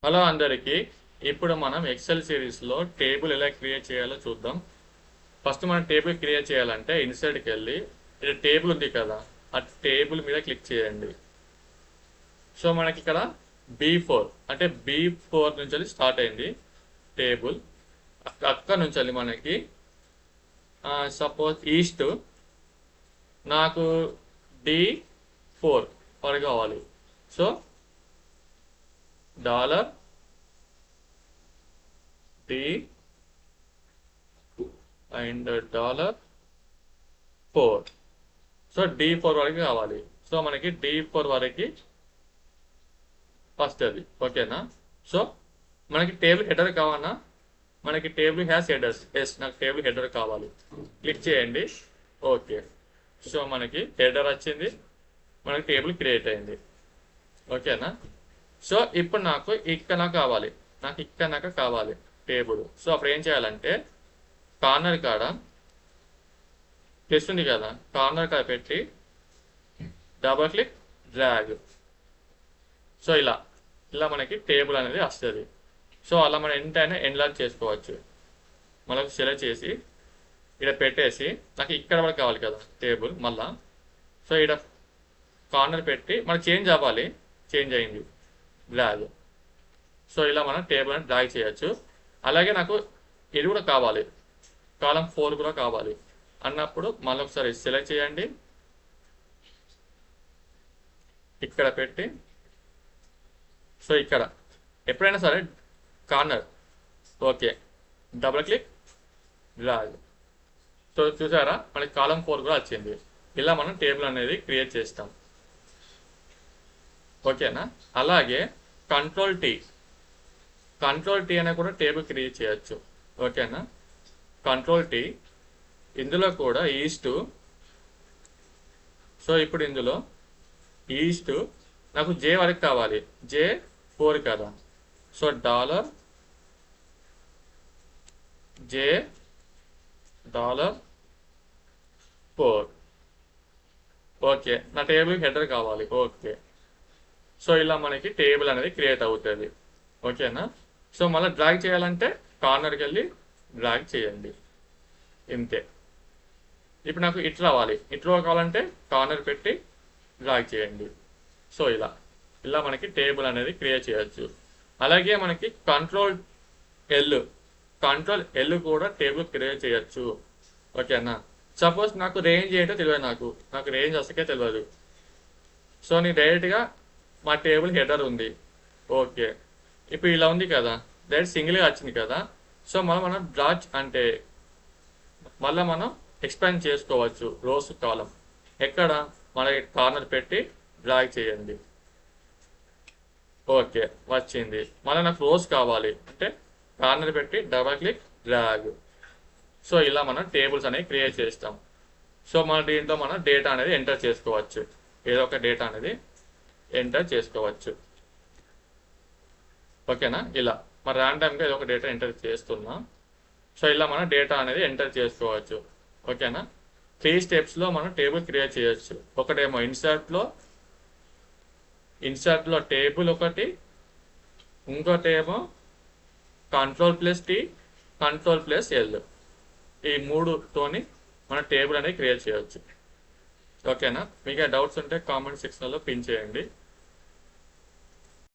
Hello అందరికీ. ఇప్పుడు మనం ఎక్సెల్ సిరీస్లో టేబుల్ ఎలా క్రియేట్ చేయాలో చూద్దాం. ఫస్ట్ మనం టేబుల్ క్రియేట్ చేయాలంటే ఇన్సర్ట్కి వెళ్ళి ఇక్కడ టేబుల్ ఉంది కదా, ఆ టేబుల్ మీద క్లిక్ చేయండి. సో మనకి ఇక్కడ B4 అంటే B4 నుంచి స్టార్ట్ అయింది టేబుల్. అక్కడ నుంచి మనకి సపోజ్ ఈస్ట్ నాకు D4 వరకు కావాలి. So dollar D and $4. So D4 వరకు కావాలి. సో మనకి D4 వరకు ఫస్ట్ అది ఓకేనా. సో మనకి టేబుల్ హెడర్ కావాలన్నా, మనకి టేబుల్ హ్యాస్ హెడర్స్. ఎస్, నాకు టేబుల్ హెడర్ కావాలి. క్లిక్ చేయండి. ఓకే, సో మనకి హెడర్ వచ్చింది, మనకి టేబుల్ క్రియేట్ అయింది. ఓకేనా. సో ఇప్పుడు నాకు ఇక్కడ కావాలి టేబుల్. సో అప్పుడు ఏం చేయాలంటే కార్నర్ కాడ ప్లస్ ఉంది కదా, కార్నర్ కాడ పెట్టి డబల్ క్లిక్ డ్రాగ్. సో ఇలా మనకి టేబుల్ అనేది వస్తుంది. సో అలా మనం ఎంతైనా ఎన్లార్జ్ చేసుకోవచ్చు. మనకు సెలెక్ట్ చేసి ఇక్కడ పెట్టేసి నాకు ఇక్కడ వరకు కావాలి కదా టేబుల్ మళ్ళా. సో ఇక్కడ కార్నర్ పెట్టి మనకు చేంజ్ అవ్వాలి, చేంజ్ అయింది, డ్రాగ్. సో ఇలా మనం టేబుల్ అని డ్రాగ్ చేయొచ్చు. అలాగే నాకు ఇది కూడా కావాలి, కాలం 4 కూడా కావాలి అన్నప్పుడు మళ్ళీ ఒకసారి సెలెక్ట్ చేయండి, ఇక్కడ పెట్టి. సో ఇక్కడ ఎప్పుడైనా సరే corner okay, double click drag. So చూసారా, మనకి కాలం 4 కూడా వచ్చింది. ఇలా మనం టేబుల్ అనేది క్రియేట్ చేస్తాం. ఓకేనా. అలాగే కంట్రోల్ టీ అనే కూడా టేబుల్ క్రియేట్ చేయొచ్చు. ఓకేనా. కంట్రోల్ టీ, ఇందులో కూడా ఈస్ట్. సో ఇప్పుడు ఇందులో ఈస్ట్ నాకు J వరకు కావాలి, J4 కదా. సో $4. ఓకే, నా టేబుల్ హెడర్ కావాలి. ఓకే, సో ఇలా మనకి టేబుల్ అనేది క్రియేట్ అవుతుంది. ఓకేనా. సో మళ్ళీ డ్రాగ్ చేయాలంటే కార్నర్కి వెళ్ళి డ్రాగ్ చేయండి, ఇంతే. ఇప్పుడు నాకు ఇట్లా రావాలి, ఇట్లా కావాలంటే కార్నర్ పెట్టి డ్రాగ్ చేయండి. సో ఇలా మనకి టేబుల్ అనేది క్రియేట్ చేయొచ్చు. అలాగే మనకి కంట్రోల్ ఎల్ కూడా టేబుల్ క్రియేట్ చేయొచ్చు. ఓకేనా. సపోజ్ నాకు రేంజ్ ఏంటో తెలియదు, నాకు రేంజ్ అసలుకే తెలియదు. సో నేను డైరెక్ట్గా మా టేబుల్ హెడర్ ఉంది. ఓకే, ఇప్పుడు ఇలా ఉంది కదా, డైరెక్ట్ సింగిల్గా వచ్చింది కదా. సో మనం డ్రాచ్ అంటే మళ్ళీ మనం ఎక్స్పాండ్ చేసుకోవచ్చు రోస్ కాలం. ఎక్కడ మనకి కార్నర్ పెట్టి డ్రాగ్ చేయండి. ఓకే, వచ్చింది. మళ్ళీ నాకు రోస్ కావాలి అంటే కార్నర్ పెట్టి డబల్ క్లిక్ డ్రాగ్. సో ఇలా మనం టేబుల్స్ అనేవి క్రియేట్ చేస్తాం. సో మన దీంట్లో మనం డేటా అనేది ఎంటర్ చేసుకోవచ్చు, ఏదో ఒక డేటా అనేది ఎంటర్ చేసుకోవచ్చు. ఓకేనా. ఇలా మరి ర్యాండమ్గా ఏదో ఒక డేటా ఎంటర్ చేస్తున్నాం. సో ఇలా మనం డేటా అనేది ఎంటర్ చేసుకోవచ్చు. ఓకేనా. 3 స్టెప్స్లో మనం టేబుల్ క్రియేట్ చేయొచ్చు. ఒకటేమో ఇన్సర్ట్లో టేబుల్ ఒకటి, ఇంకోటేమో కంట్రోల్+T, కంట్రోల్+L. ఈ 3తోని మన టేబుల్ అనేది క్రియేట్ చేయొచ్చు. ఓకేనా. మీకు డౌట్స్ ఉంటే కామెంట్ సెక్షన్లో పిన్ చేయండి.